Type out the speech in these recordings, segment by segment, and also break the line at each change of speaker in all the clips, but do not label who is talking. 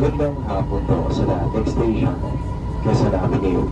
Magandang hapon po sa lahat. Next station, Quezon Avenue.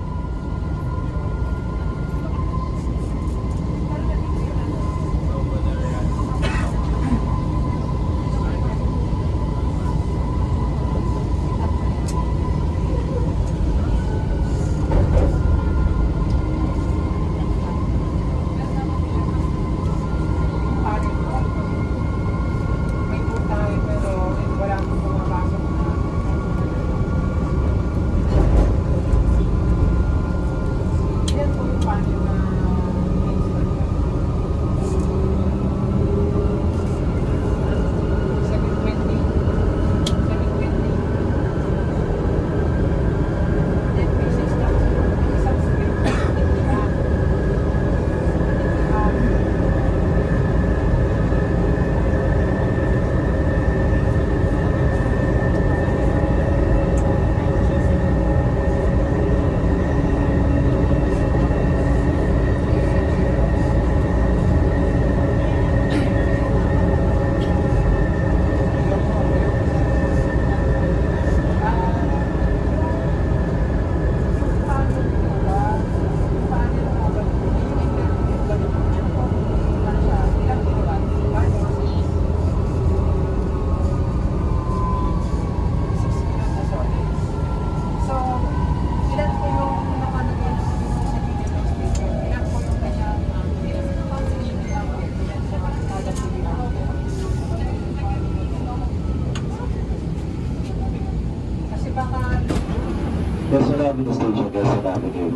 Quezon Avenue Station, Quezon Avenue.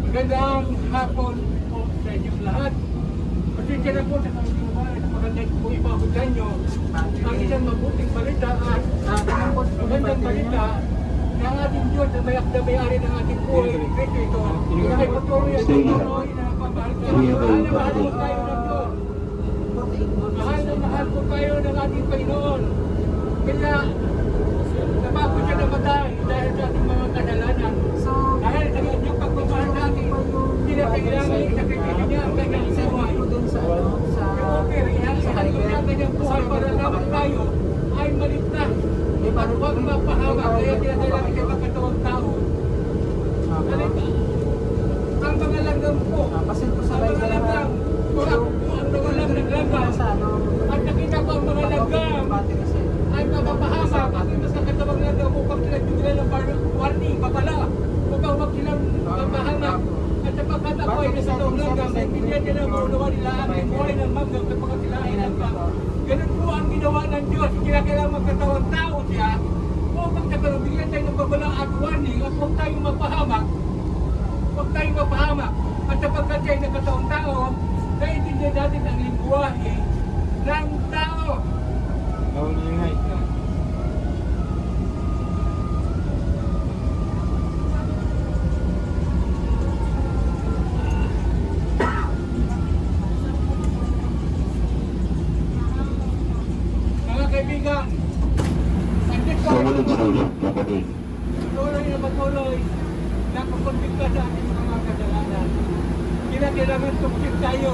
Magandang hapon po sa inyong lahat. Pasensya na po sa kami magandang po ipabutan nyo ang isang mabuting balita at magandang balita na ang ating Diyos na may-ari ng ating buhay. Kristo ito. Ay patuloy at patuloy na nagpapahal tayo. Mahal na mahal po tayo ng Diyos. Mahal na mahal po tayo ng ating Panginoon. Kaya napapos siya namatay dahil sa ating mga kadalanan. Dahil sa inyong pagpapahal natin, hindi na kailangan isakripisyo niya ang kanyang buhay. Okay, ihalik niya ang kanyang buhay para lamang tayo ay maligtas. Huwag mapahamak, kaya kinakailangan siya magkatawang tao. Ang mga langgam po, ang mga langgam, ang mga langgam, at nakita ko ang mga langgam ay mapapahamak at mas nakatawang langgam upang sila bigyan ng warning, babala, upang wag silang mapahamak. At sapagkat ako ay nasa taong langgam, ay binigyan nila ang unawa nila ang buhay ng manggang kapag sila ay langgam. Ganun po ang ginawa ng Diyos, kinakailangan magkatawang tao siya upang bigyan tayo ng babala at warning at huwag tayong mapahamak. Huwag tayong mapahamak. At sapagkat siya ay nagkataong tao, naiintindihan natin ang lingwahe ng tao. Mga kaibigan,
Sumunod station, Kapatid.
patuloy na patuloy na kukumpikta sa ating mga kasalanan. Kailangan tumukin tayo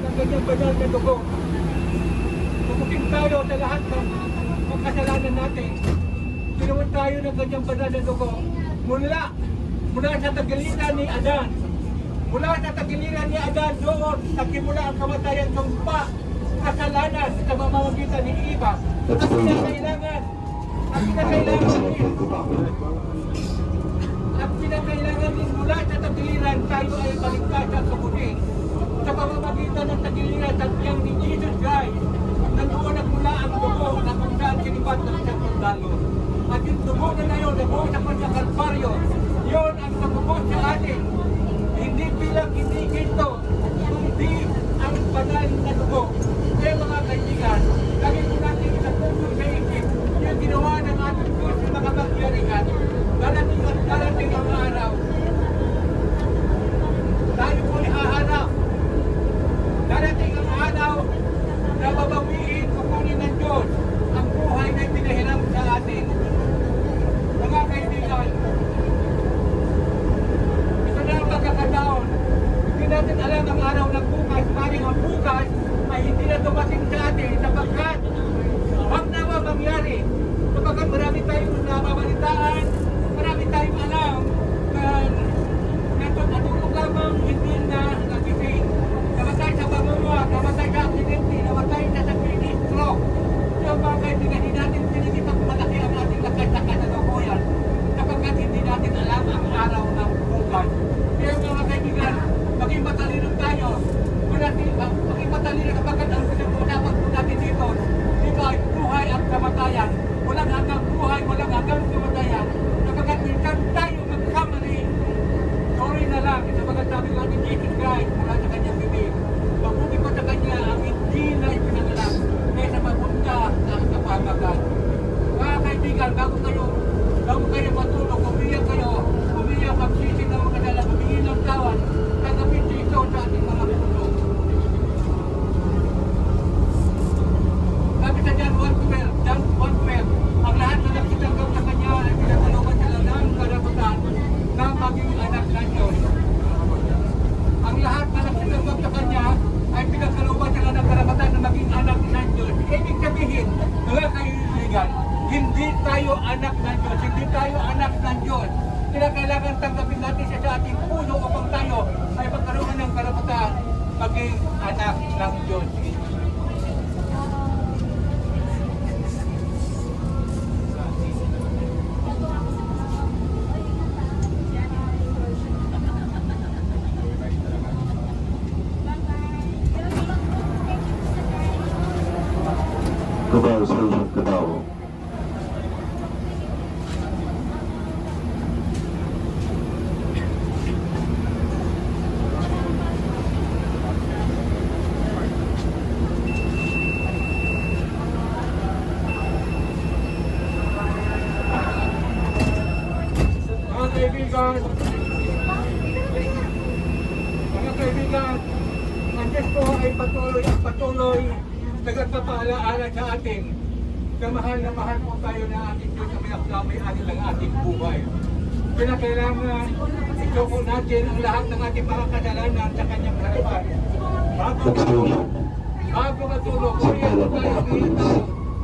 ng ganyang banal na dugo. Tumukin tayo sa lahat ng kasalanan natin. Kinuha tayo ng ganyang banal na dugo mula sa tagiliran ni Adan. Mula sa tagiliran ni Adan doon, nagsimula ang kamatayan ng kasalanan sa mamamagitan ni Eva. Ang kinakailangan din mula sa tagiliran tayo ay maligtas at kabutin. Sa pamamagitan ng tagiliran at yang ni Jesus Christ, nandoon at mula ang dugo na kung saan sinibat ng isang sundalo. At yung dugo na yun, nabuo sa Kalbaryo, yun ang nagbubuo sa atin. Hindi bilang hindi ginto, kundi ang banal na dugo. Kaya mga kaibigan, lagi po natin itapuso sa isip yung ginawa ng ating Diyos sa mga kagyarihan. Darating ang araw. Tayo po ihahanap. Darating ang araw na babawiin, kukunin ng Diyos ang natin alam ang araw ng bukas, maring ang bukas ay hindi na dumating sa atin sapagkat huwag nawa mangyari. Sapagkat marami tayong nababalitaan, marami tayong alam na natutulog lamang hindi na nagising. Namatay sa pamumuha, namatay sa aksidente, namatay sa stroke. So mga kaibigan, hindi natin pinilipat malaki ang ating lakay-lakay na kabuyan sapagkat hindi natin alam ang araw ng bukas. Kaya mga kaibigan, maging matalino tayo. Maging matalino sapagkat ang pinag-uusapan po natin dito ay buhay at kamatayan. Walang hanggang buhay, walang hanggang kamatayan. Sapagkat minsan tayo magkamali. Sorry na lang, sapagkat sabi nga ni Jesus Christ mula sa kanyang bibig. Mabuti pa sa kanya ang hindi na ipinanganak kaysa mapunta ang kapamagan. Mga kaibigan, bago kayo matulog, umiyak kayo, umiyak magsisi ng mga kasalanan, humingi ng tawad, tanggapin si ito sa ating mga puso. Sabi sa John 1:12, ang lahat na nagsitanggap sa kanya ay pinagkalooban sila ng karapatan na maging anak ng Diyos. Ang lahat na nagsitanggap sa kanya ay pinagkalooban sila ng karapatan na maging anak ng Diyos. Ibig sabihin, mga kaibigan, hindi tayo anak ng Diyos, hindi tayo anak ng Diyos. Kaya kailangan tanggapin natin siya sa ating puso upang tayo ay magkaroon ng karapatan maging anak ng Diyos.
Cubao Station, Cubao.
Mga kaibigan, ang Diyos po ay patuloy nagpapaalaala sa atin na mahal po tayo na ating Diyos na may ng ating buhay. Kaya kailangan ituko natin ang lahat ng ating mga kasalanan sa kanyang harapan. Bago matulog, kaya tayo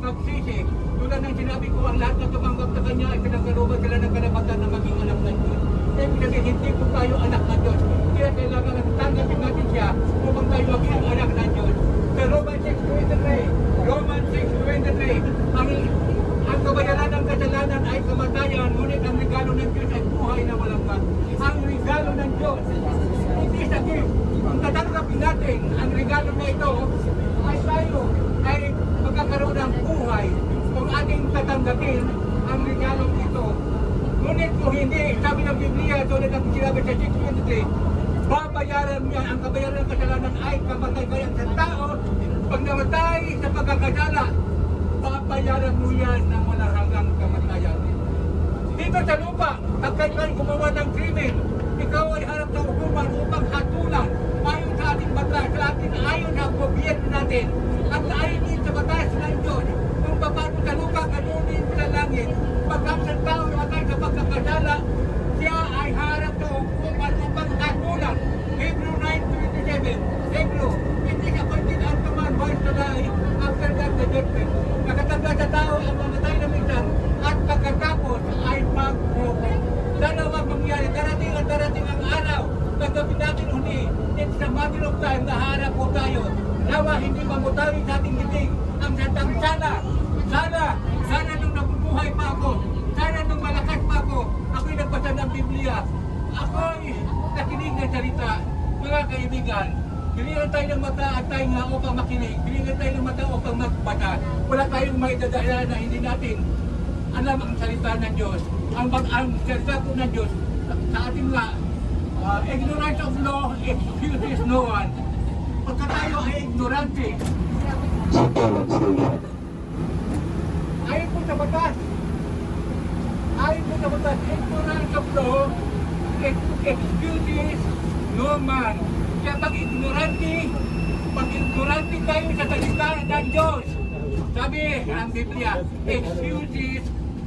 magsisi. Tulad ng sinabi ko, ang lahat na tumanggap sa kanya ay pinagkalooban sila ng karapatan na maging anak ng Diyos. Kaya sabihin, hindi po tayo anak ng Diyos. Kaya kailangan tanggapin natin siya upang tayo maging anak ng Diyos. Sa Romans 6:23, ang kabayaran ng kasalanan ay kamatayan, ngunit ang regalo ng Diyos ay buhay na walang hanggan. Ang regalo ng Diyos, hindi sa gift. Kung tatanggapin natin ang regalo na ito, ay tayo ay magkakaroon ng buhay. Kung ating tatanggapin ang regalo ito, ngunit kung hindi, sabi ng Biblia, tulad ng sinabi sa 6:23, babayaran niya, ang kabayaran ng kasalanan ay kamatayan sa tao. Pag namatay sa pagkakasala, babayaran mo yan ng walang hanggang kamatayan. Dito sa lupa, pag kayo gumawa ng krimen, ikaw ay harap ng hukuman upang hatulan ayon sa ating batas, ayon sa gobyerno natin, at ayon din sa batas ng Diyos. Kung paano sa lupa, ganun din sa langit. Pag ang sa tao namatay sa pagkakasala, siya ay harap ng hukuman upang hatulan. Hebrew 9:27, Hebrew, hindi ka pwede ang tuman voice to die after that the judgment. Nakatanda sa tao ang mamatay na minsan at pagkatapos ay maghukom. Sana wag mangyari, darating ang araw na gabi natin uli. It's a matter of time na harap po tayo. Nawa hindi mamutawi sa ating bibig ang satang sana nung nabubuhay pa ako, sana nung malakas pa ako, ako'y nagbasa ng Biblia, ako'y nakinig ng salita. Mga kaibigan, bilingan tayo ng mata at tayo nga upang makinig. Bilingan tayo ng mata upang magbata. Wala tayong may dadahilan na hindi natin alam ang salita ng Diyos. Ang salita po ng Diyos sa ating nga, ignorance of law excuses no one. Pagka tayo ay ignorante,
Santolan Station.
ayon po sa batas, ignorance of law excuses no man. Kaya pag ignorante tayo sa salita ng Diyos, sabi ang Biblia, excuses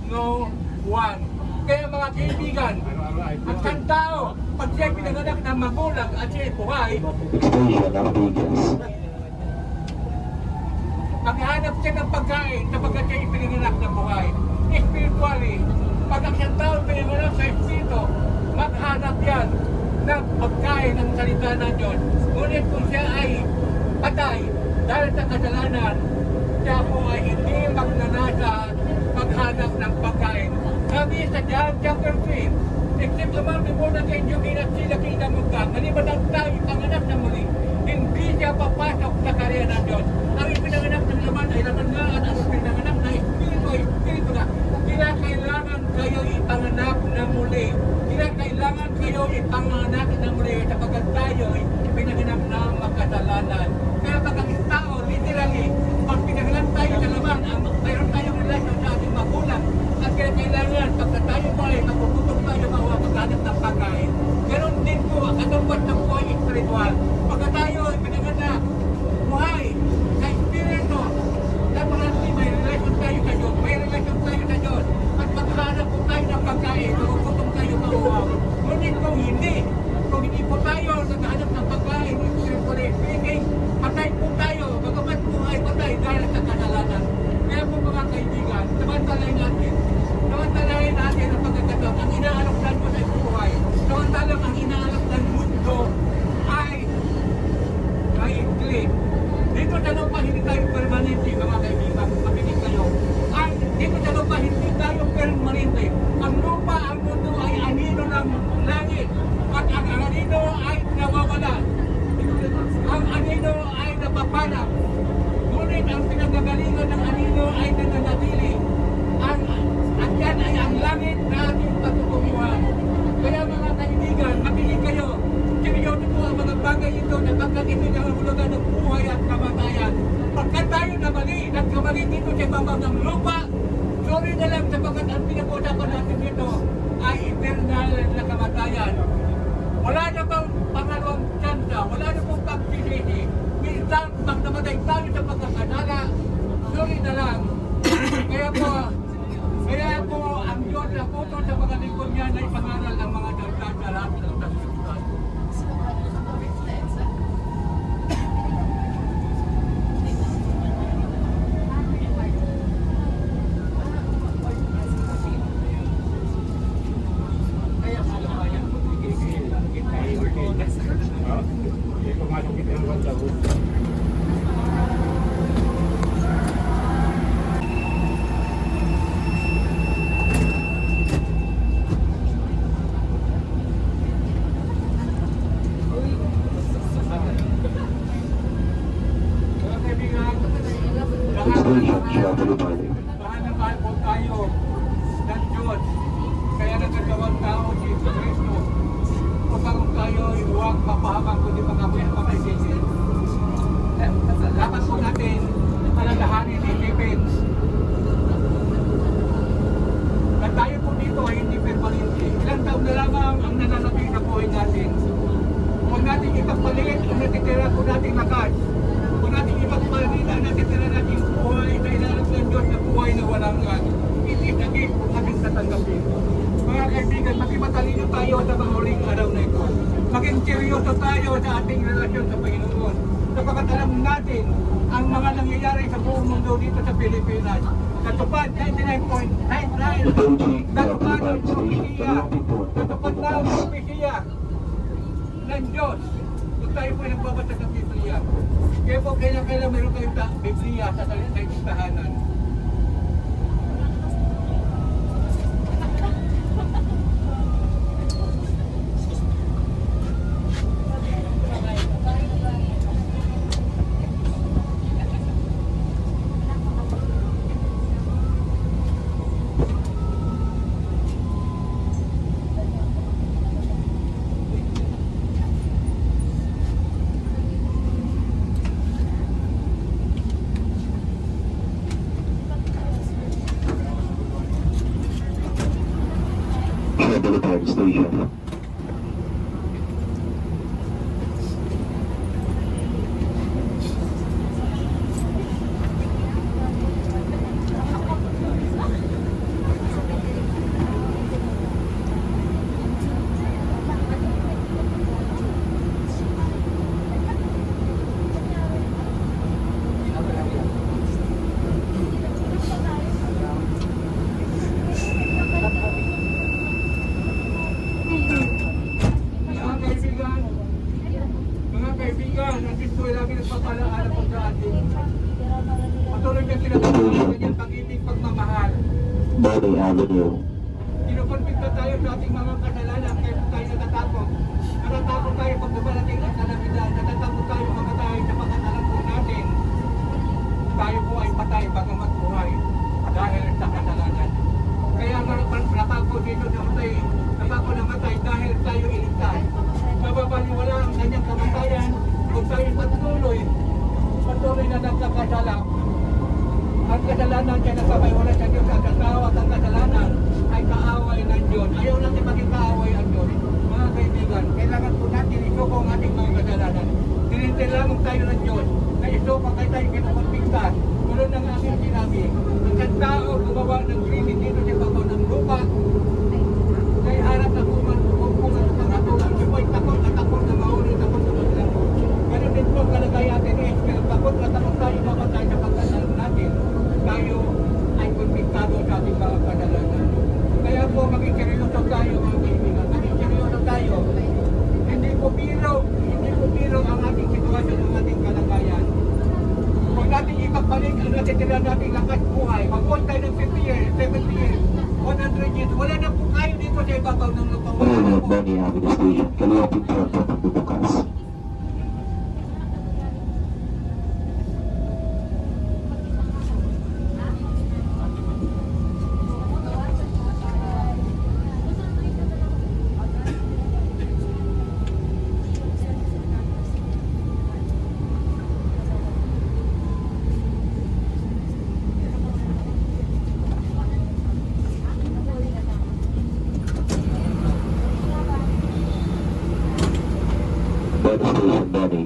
no one. Kaya mga kaibigan, At ang tao, pag siya'y pinanganak ng magulang at siya'y buhay,
Extension Ortigas.
maghanap siya ng pagkain sapagkat siya'y pinanganak ng buhay. Spiritually, pag ang isang tao pinanganak sa Espiritu, maghanap yan ng pagkain ng salita ng Diyos. Ngunit kung siya ay patay dahil sa kasalanan, siya po ay hindi magnanasa maghanap ng pagkain. Sabi sa John chapter 3, except the man be born again, you cannot see the kingdom of God. Maliban ang tayo panganak na muli, hindi siya papasok sa karya ng Diyos. Ang ipinanganak ng laman ay laman nga at ang ipinanganak na Espiritu ay Espiritu na. Kaya kailangan kayo ipanganak na muli. Kaya kailangan kayo ipanganak na muli sapagkat tayo ay pinanganak na makasalanan. Kaya pag ang tao, literally, pag pinanganak tayo sa laman, mayroon tayong relasyon sa ating magulang. At kaya kailangan, pagka tayo po ay mapuputok tayo maghanap ng pagkain. Ganon din po, ang katungkot ng buhay espiritual. Pagka tayo ay pinanganak, buhay, sa Espiritu, dapat may relasyon tayo sa Diyos, may relasyon tayo sa Diyos. At maghanap po tayo ng pagkain, mapuputok tayo mauhaw. Ngunit kung hindi po tayo naghahanap ng pagkain, spiritually speaking, patay po tayo, bagamat buhay patay dahil sa kasalanan. Kaya po mga kaibigan, samantalahin natin ang pagkakataon. Ang inaalokdan mo sa buhay, samantalang ang inaalokdan mundo ay ikli. Dito sa lupa hindi tayo permanente, mga kaibigan, makinig kayo. Dito sa lupa hindi tayo permanente. Ang lupa, ang mundo ay anino ng langit. At ang anino ay nawawala. Ang anino ay napapanap. Ngunit ang pinagagalingan ng anino ay nananatili. At yan ay ang langit na ating pagkukumiwan. Kaya mga kaibigan, makinig kayo. Seryoso po ang mga bagay ito na pagkat ito na hulugan ng buhay at kamatayan. Pagkat tayo nagkamali dito sa baba ng lupa, sorry na lang sapagkat ang pinag-usapan natin dito ay eternal na kamatayan. Wala na bang pangalawang tsansa, wala na pong pagsisisi. Minsan, pag namatay tayo sa pagkakasala, sorry na lang. Kaya po, ang Diyos na puto sa mga lingkod niya na ipangaral ang mga salita sa lahat ng sanlibutan.
Extension Shuttle Party.
Mahal na mahal po tayo ng Diyos. Kaya nagkagawang tao si Kristo upang tayo ay huwag mapahamak kundi makakaisipin. Dapat po natin alalahanin, isipin na tayo po dito ay hindi permanente. Ilang taon na lamang ang nananatili sa buhay natin. Huwag natin ipagpalit ang natitira po nating lakas. Huwag natin ipagpalit ang natitira nating buhay na ilalap ng Diyos na buhay na walang itinagin kung natin tatanggapin. Mga kaibigan, maging matalino tayo sa mga huling araw na ito. Maging seryoso tayo sa ating relasyon sa Panginoon. Sapagkat alam natin ang mga nangyayari sa buong mundo dito sa Pilipinas. Natupad 99.99. Natupad ang propesiya. Natupad na ang propesiya ng Diyos. Kung tayo po ay nagbabasa sa Biblia. Kaya po kailan meron kayong Biblia sa tahanan.
Shuttle Party Station.
kaibigan, nandito ay lagi nagpapalaala po sa atin. Patuloy niya sinasama ng kanyang pag-ibig, pagmamahal.
Body Avenue.
Kinukonfit na tayo sa ating mga kasalanan kaya tayo natatakot. Natatakot tayo pag dumarating ang kalamidad. Natatakot tayo mamatay sapagkat alam po natin tayo po ay patay bago magbuhay dahil sa kasalanan. Kaya napako dito sa matay, napako namatay dahil tayo iligtas. Mababaliwala ang kanyang kamatayan kung tayo patuloy na nagkakasala. Ang kasalanan kaya nasabay wala sa Diyos at kasawa at ang kasalanan ay kaaway ng Diyos. Ayaw natin maging kaaway ang Diyos. Mga kaibigan, kailangan po natin isuko ang ating mga kasalanan. Tinintay lamang tayo ng Diyos na isuko kay tayo kinukonfigtas. Tulad ng aking sinabi, isang tao gumawa ng krimen dito sa babaw ng lupa, kay harap na kumungan ng atuan. Siya po ay takot at takot na mauli, takot na maglang. Ganun din po ang kalagayan natin eh. Kaya takot na takot tayo mamatay sa pagkasal natin. Tayo ay konfiktado sa ating mga kasalanan. Kaya po maging seryoso tayo mga kaibigan. Maging seryoso tayo. Hindi po biro ang ating sitwasyon, ang ating kalagayan. Huwag natin ipagpalit ang natitira nating lakas buhay. Mag-on tayo ng 50 years, 70 years, 100 years. Wala na po kayo dito sa ibabaw ng lupa. Wala na
Road
po.
Body Avenue Station. Kaliwapit po ang pagbubukas. Body Station Body.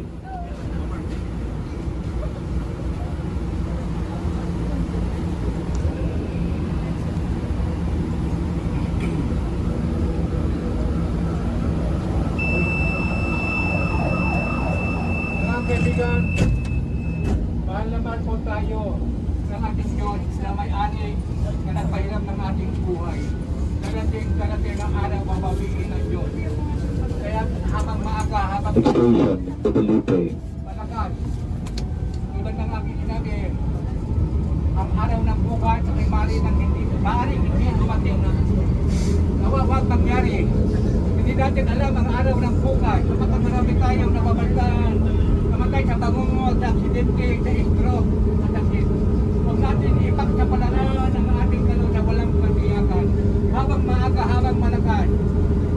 Mga kaibigan, mahal naman po tayo ng ating Diyos na may-ari na nagpahiram ng ating buhay. Darating ang araw mabawiin ng Diyos. Kaya habang maaga, habang
Next station, Guadalupe.
malakas, tulad ng aking sinabi, ang araw ng bukas ay maaaring hindi dumating na nawawag mangyari. Hindi natin alam ang araw ng bukas. Kapag marami tayong nababaltaan, namatay sa bangungod, sa aksidente, sa stroke, at sakit. Huwag natin ipagsapalaran ang ating kaluluwa sa walang katiyakan. Habang maaga, habang malakas,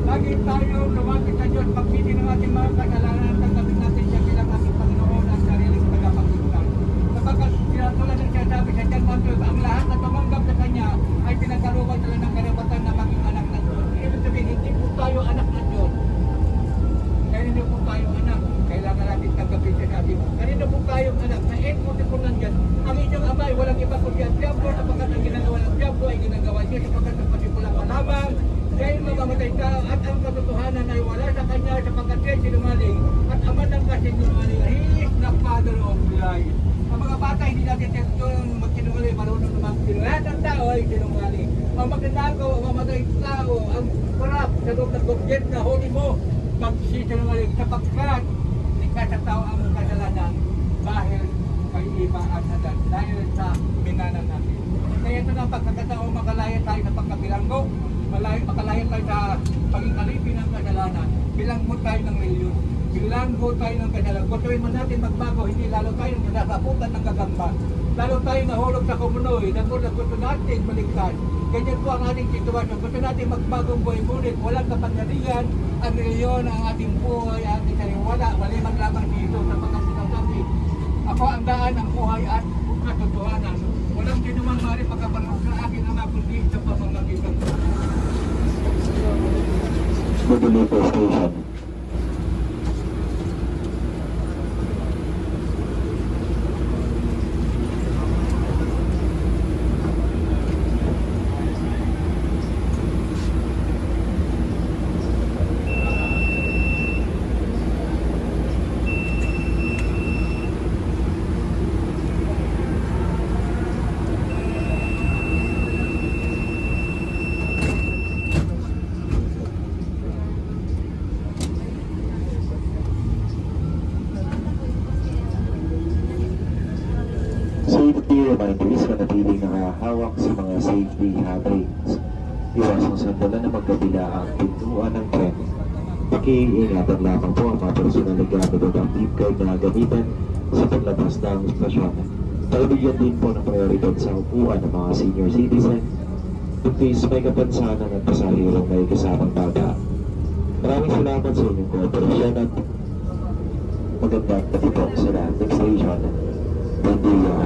lagi tayo lumapit sa Diyos, magsisi ng ating mga kasalanan, tanggapin natin siya bilang ating Panginoon at sariling tagapagligtas. Sapagkat tulad ng sinasabi sa John 1:12, ang lahat na tumanggap sa Kanya ay pinagkaroon nila ng karapatan na maging anak ng Diyos. Ibig sabihin, hindi po tayo anak ng Diyos. Kaya hindi po tayo anak. Kailangan natin tanggapin siya sa ating. Kanina po tayong anak. Sa end mo po nandyan, ang inyong ama ay walang iba kundi ang Diablo, sapagkat ang ginagawa ng Diablo ay ginagawa niya sapagkat ng pasipulang malamang. Dahil mamamatay ka at ang katotohanan ay wala sa kanya sapagkat siya sinungaling at ama ng kasinungaling. He is the father of lies. Ang mga bata hindi natin tinutulong magsinungaling, marunong naman sinungaling. Lahat ng tao ay sinungaling. Ang magnanakaw, ang mamatay tao, ang corrupt sa loob ng gobyerno na huli mo, magsisinungaling sapagkat likas sa tao ang kasalanan dahil kay Eva at Adan, dahil sa minanan natin. Kaya ito na pagkakataong makalaya tayo sa pagkabilanggo, makalaya tayo sa paging alipin ng kasalanan, bilanggo tayo ng reliyon, bilanggo tayo ng kasalanan. Gustuin man natin magbago, hindi lalo tayo nasasaputan ng gagamba, lalo tayo nahulog sa kumunoy, gusto natin baligtad. Ganyan po ang ating sitwasyon. Gusto natin magbagong buhay ngunit walang kapangyarihan ang reliyon, ang ating buhay, ang ating sariwala, maliman lamang dito sa mga sinasabi. Ako ang daan, ang buhay at katotohanan. Walang sinumang maaari pagkapanong sa akin ang kundi sa pamamagitan ko.
Guadalupe Station. Key reminders na natiling nakahawak sa mga safety handrings. Iwasang sandalan na magkabila ang pintuan ng tren. Pakiingatan lamang po ang mga personal na gamit at ang tip guide na gamitan sa paglabas ng istasyon. Pagbigyan din po ng prioridad sa upuan ng mga senior citizen. Please may kapansanan at pasahirong may kasamang bata. Maraming salamat sa inyong kooperasyon at magandang gabi po sa lahat ng station. Bandiya.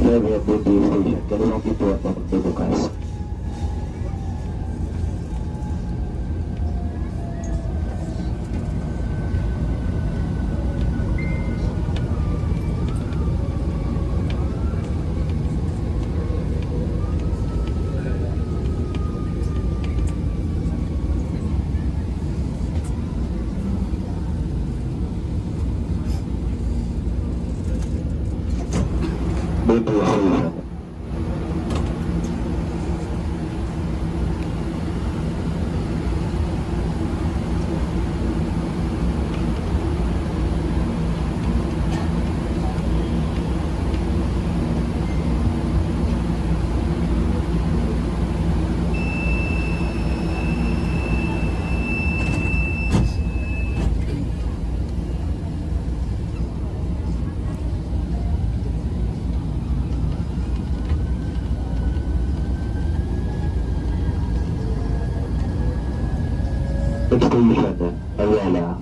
Level at Bandiya Station. Kalilang pintuan po magbubukas. Bandiya Station. Next station, Ayala.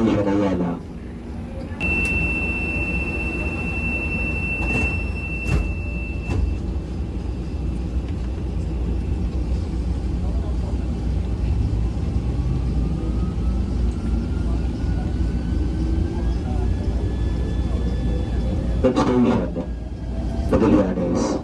Station Ayala. Next station, Magallanes.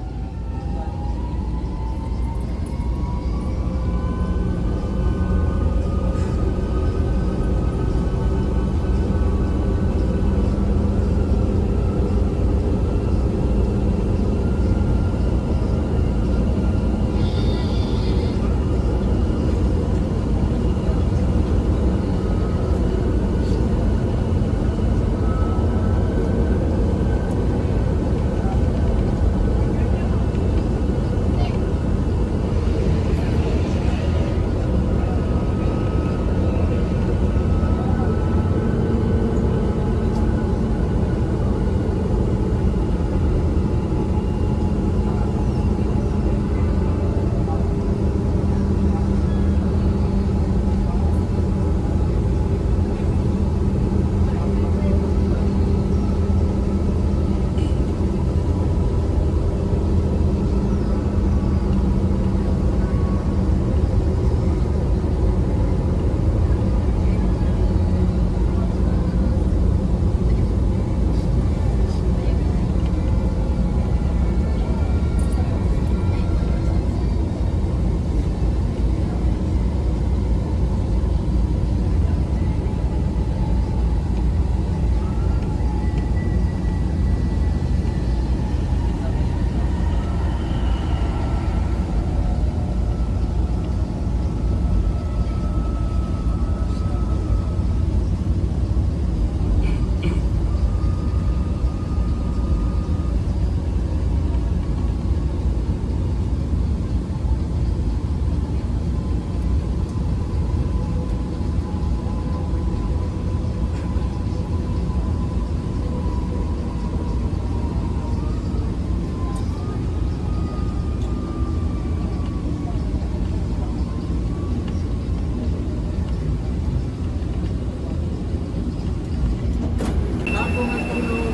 Bago matulog,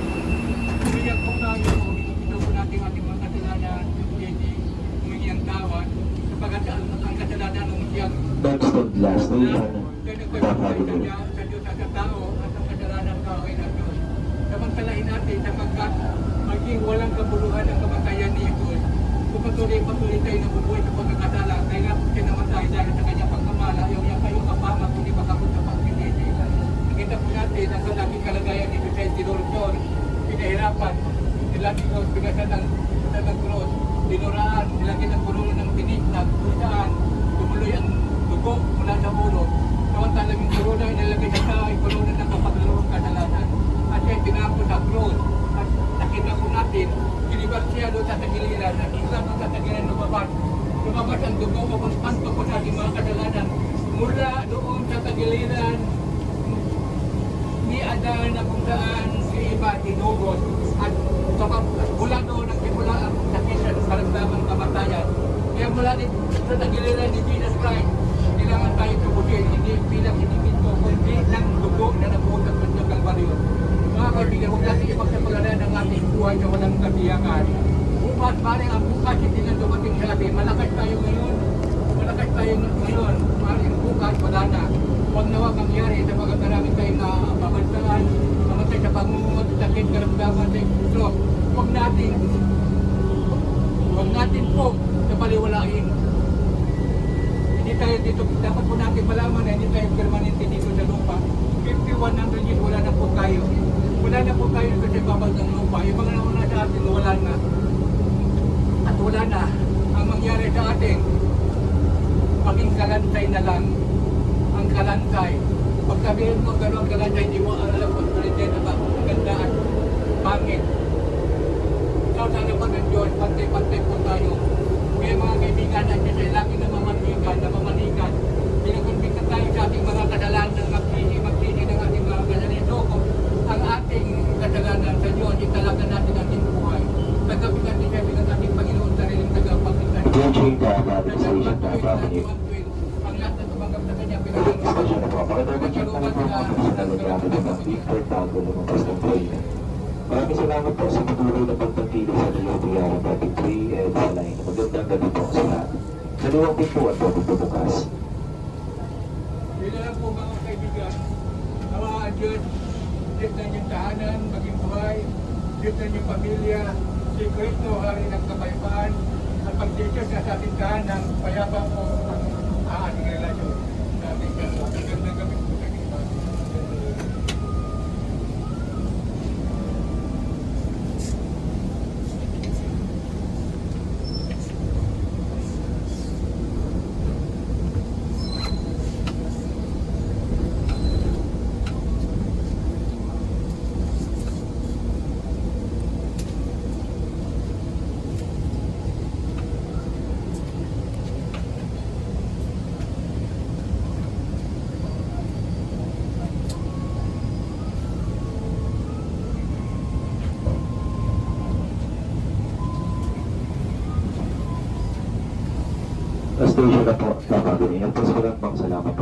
umiyak po tayo, ito po natin ating mga kasalanan, humingi ang tawad, sapagat ang kasalanan ng umiyak.
Next and last station, Makati.
Sa Diyos at sa tao at ang kasalanan kaway ng Diyos. Samantalahin natin sapagkat maging walang kabuluhan ang kamatayan ni Jesus. Kung patuloy tayo nabubuhay sa pagkakasala, kaya nga siya namatay dahil sa kanyang pagkamala, yung kayong kapama, kundi makabot sa pagpiniti. Nakita po natin ang kalaging kalagayan ni Vicente Lorson, pinahirapan, nilagay ko bigasan ng cross, dinuraan, nilagay ng puno ng tinik na kung saan tumuloy ang dugo mula sa ulo. Samantalang yung corona ay nilagay sa tao ay corona ng kapaglalawang kasalanan. At siya tinapos sa cross. At nakita po natin, gilibar siya doon sa tagiliran, nakita doon sa tagiliran lumabas. Lumabas ang dugo o panto po sa ating mga kasalanan. Mula doon sa tagiliran, ni Adan na kung saan si iba tinugos. At mula doon ang simula ang sakit sa karamdaman kamatayan. Kaya mula din sa tagiliran ni Jesus Christ, kailangan tayo tubusin, hindi bilang hinimito, kundi ng dugo na nabutas sa Diyos ng bariyo. Mga kaibigan, huwag natin ipagsapalan ang ating buhay na walang katiyakan. Bukas, maring ang bukas, hindi na dumating sa atin. Malakas tayo ngayon, maring bukas, wala na. Huwag na huwag mangyari sa mga maraming tayo na mabantaan, mamatay sa pangungot, sakit, karamdaman, sa stroke. Huwag natin po na baliwalain. Hindi tayo dito, dapat po natin malaman na hindi tayo permanente dito sa lupa. 5100 years, wala na po tayo. Wala na po tayo sa babag ng lupa. Yung mga nauna sa atin, wala na. At wala na. Ang mangyari sa atin, maging kalantay na lang. Ang kalantay. Pag sabihin mo gano'n kalantay, hindi mo alam kung kalantay na ba? Ganda at pangit. So, sa harapan ng Diyos, pantay-pantay po tayo. Kaya mga kaibigan, nandiyan tayo lagi na mamanikan. Pinakumbinta tayo sa ating mga kasalanan, magsisi ng ating mga kasalanan. So, kung ang ating kasalanan sa Diyos, italaga natin ating buhay. Tagapitan din siya ng ating Panginoon sariling tagapagpitan.
Approaching the Makati Station, Makati.
Ang lahat na tumanggap sa kanya,
Pagdating sa station na po, pakitawag check na lang po ang mga personal na gamit at ang Victor bago lumabas ng train. Maraming salamat po sa patuloy na pagtangkilik sa Nilotiyara Dating 3 and sa line. Magandang gabi po sa lahat. Kaliwang pintuan po bukas.
Yun na lang po mga kaibigan. Nawaan Diyos, Diyos na inyong tahanan, maging buhay, Diyos na inyong pamilya, si Kristo, hari ng kapayapaan, at pagdikos na sa ating tahanan ng payapa po ang ating relasyon. Magandang gabi po sa inyong mga.
Sa station na po, napagalinan po sa lahat. Salamat